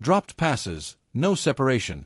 Dropped passes, no separation.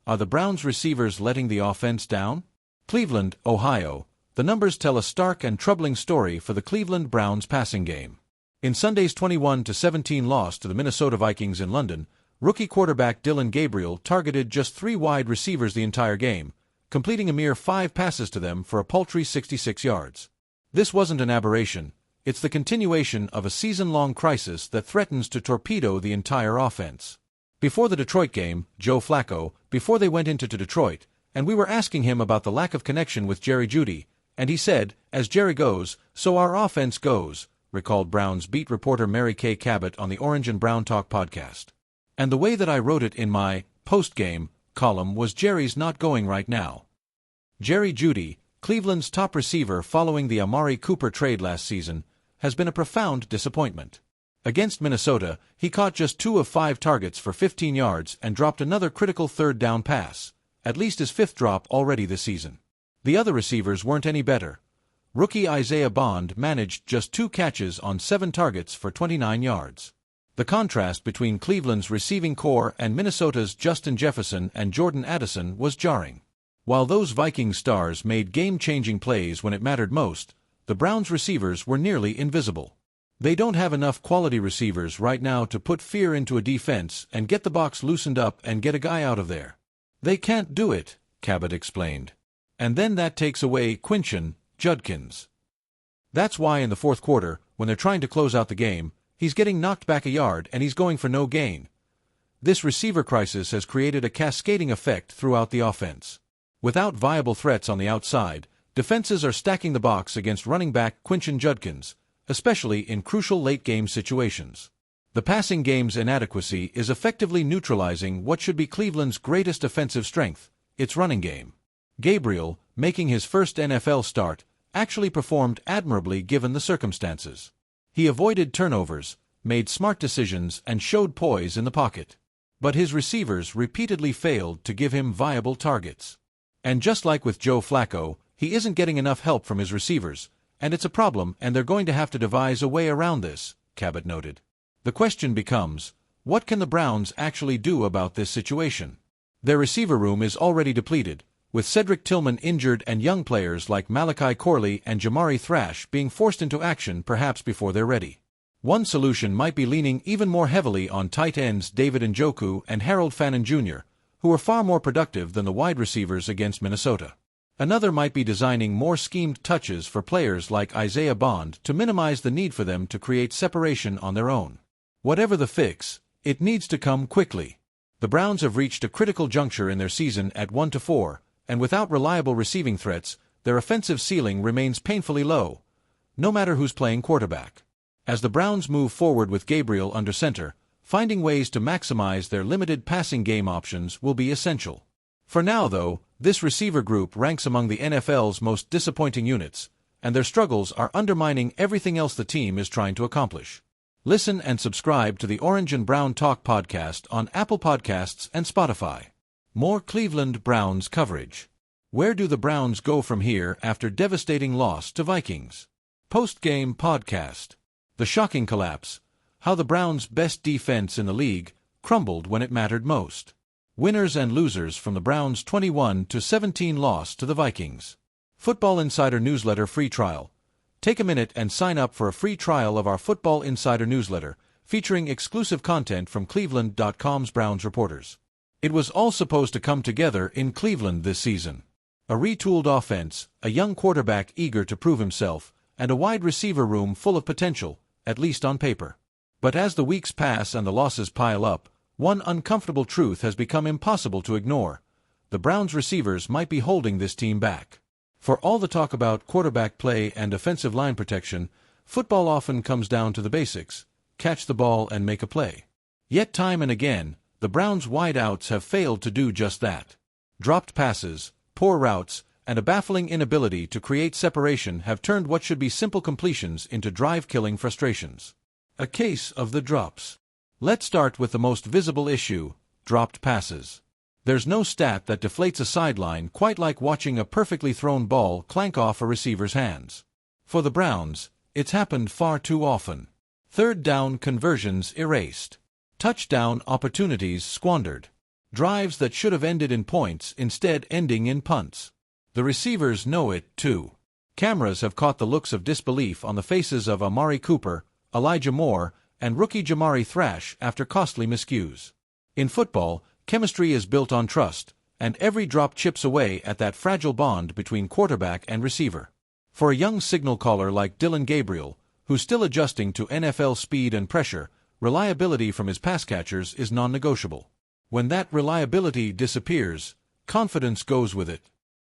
Are the Browns receivers letting the offense down? Cleveland, Ohio. The numbers tell a stark and troubling story for the Cleveland Browns passing game. In Sunday's 21-17 loss to the Minnesota Vikings in London, rookie quarterback Dillon Gabriel targeted just 3 wide receivers the entire game, completing a mere 5 passes to them for a paltry 66 yards. This wasn't an aberration. It's the continuation of a season-long crisis that threatens to torpedo the entire offense. Before the Detroit game, Joe Flacco, before they went into Detroit, and we were asking him about the lack of connection with Jerry Jeudy, and he said, "As Jerry goes, so our offense goes," recalled Browns beat reporter Mary Kay Cabot on the Orange and Brown Talk podcast. And the way that I wrote it in my post-game column was Jerry's not going right now. Jerry Jeudy, Cleveland's top receiver following the Amari Cooper trade last season, has been a profound disappointment. Against Minnesota, he caught just 2 of 5 targets for 15 yards and dropped another critical third down pass, at least his 5th drop already this season. The other receivers weren't any better. Rookie Isaiah Bond managed just 2 catches on 7 targets for 29 yards. The contrast between Cleveland's receiving core and Minnesota's Justin Jefferson and Jordan Addison was jarring. While those Vikings stars made game-changing plays when it mattered most, the Browns receivers were nearly invisible. They don't have enough quality receivers right now to put fear into a defense and get the box loosened up and get a guy out of there. They can't do it, Cabot explained. And then that takes away Quinshon Judkins. That's why in the 4th quarter, when they're trying to close out the game, he's getting knocked back a yard and he's going for no gain. This receiver crisis has created a cascading effect throughout the offense. Without viable threats on the outside, defenses are stacking the box against running back Quinshon Judkins, especially in crucial late-game situations. The passing game's inadequacy is effectively neutralizing what should be Cleveland's greatest offensive strength, its running game. Gabriel, making his first NFL start, actually performed admirably given the circumstances. He avoided turnovers, made smart decisions, and showed poise in the pocket. But his receivers repeatedly failed to give him viable targets. And just like with Joe Flacco, he isn't getting enough help from his receivers, and it's a problem and they're going to have to devise a way around this, Cabot noted. The question becomes, what can the Browns actually do about this situation? Their receiver room is already depleted, with Cedric Tillman injured and young players like Malachi Corley and Jamari Thrash being forced into action perhaps before they're ready. One solution might be leaning even more heavily on tight ends David Njoku and Harold Fannin Jr., who are far more productive than the wide receivers against Minnesota. Another might be designing more schemed touches for players like Isaiah Bond to minimize the need for them to create separation on their own. Whatever the fix, it needs to come quickly. The Browns have reached a critical juncture in their season at 1-4, and without reliable receiving threats, their offensive ceiling remains painfully low, no matter who's playing quarterback. As the Browns move forward with Gabriel under center, finding ways to maximize their limited passing game options will be essential. For now, though, this receiver group ranks among the NFL's most disappointing units, and their struggles are undermining everything else the team is trying to accomplish. Listen and subscribe to the Orange and Brown Talk podcast on Apple Podcasts and Spotify. More Cleveland Browns coverage. Where do the Browns go from here after devastating loss to Vikings? Post-game podcast. The shocking collapse. How the Browns' best defense in the league crumbled when it mattered most. Winners and losers from the Browns' 21-17 loss to the Vikings. Football Insider Newsletter free trial. Take a minute and sign up for a free trial of our Football Insider newsletter, featuring exclusive content from Cleveland.com's Browns reporters. It was all supposed to come together in Cleveland this season. A retooled offense, a young quarterback eager to prove himself, and a wide receiver room full of potential, at least on paper. But as the weeks pass and the losses pile up, one uncomfortable truth has become impossible to ignore. The Browns receivers might be holding this team back. For all the talk about quarterback play and offensive line protection, football often comes down to the basics: catch the ball and make a play. Yet time and again, the Browns' wideouts have failed to do just that. Dropped passes, poor routes, and a baffling inability to create separation have turned what should be simple completions into drive-killing frustrations. A case of the drops. Let's start with the most visible issue: dropped passes. There's no stat that deflates a sideline quite like watching a perfectly thrown ball clank off a receiver's hands. For the Browns, it's happened far too often. Third down conversions erased. Touchdown opportunities squandered. Drives that should have ended in points instead ending in punts. The receivers know it, too. Cameras have caught the looks of disbelief on the faces of Amari Cooper, Elijah Moore, and rookie Jamari Thrash after costly miscues. In football, chemistry is built on trust, and every drop chips away at that fragile bond between quarterback and receiver. For a young signal caller like Dillon Gabriel, who's still adjusting to NFL speed and pressure, reliability from his pass catchers is non-negotiable. When that reliability disappears, confidence goes with it.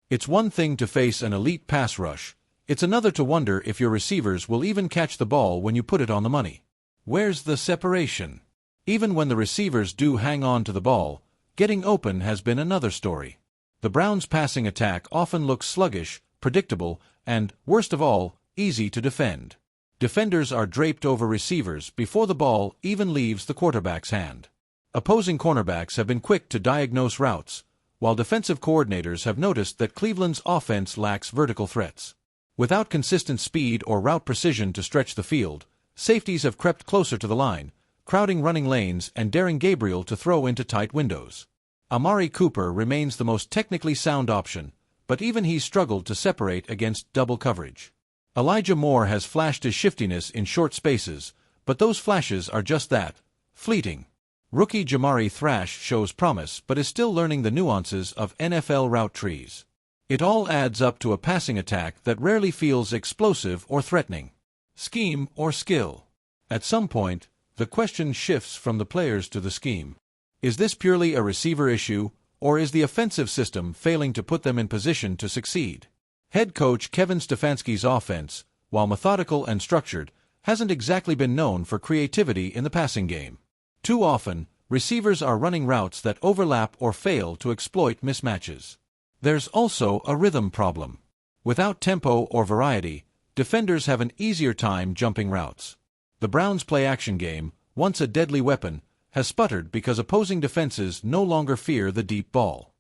It's one thing to face an elite pass rush, it's another to wonder if your receivers will even catch the ball when you put it on the money. Where's the separation? Even when the receivers do hang on to the ball, getting open has been another story. The Browns' passing attack often looks sluggish, predictable, and, worst of all, easy to defend. Defenders are draped over receivers before the ball even leaves the quarterback's hand. Opposing cornerbacks have been quick to diagnose routes, while defensive coordinators have noticed that Cleveland's offense lacks vertical threats. Without consistent speed or route precision to stretch the field, safeties have crept closer to the line, crowding running lanes and daring Gabriel to throw into tight windows. Amari Cooper remains the most technically sound option, but even he's struggled to separate against double coverage. Elijah Moore has flashed his shiftiness in short spaces, but those flashes are just that, fleeting. Rookie Jamari Thrash shows promise but is still learning the nuances of NFL route trees. It all adds up to a passing attack that rarely feels explosive or threatening. Scheme or skill? At some point, the question shifts from the players to the scheme. Is this purely a receiver issue, or is the offensive system failing to put them in position to succeed? Head coach Kevin Stefanski's offense, while methodical and structured, hasn't exactly been known for creativity in the passing game. Too often, receivers are running routes that overlap or fail to exploit mismatches. There's also a rhythm problem. Without tempo or variety, defenders have an easier time jumping routes. The Browns' play-action game, once a deadly weapon, has sputtered because opposing defenses no longer fear the deep ball.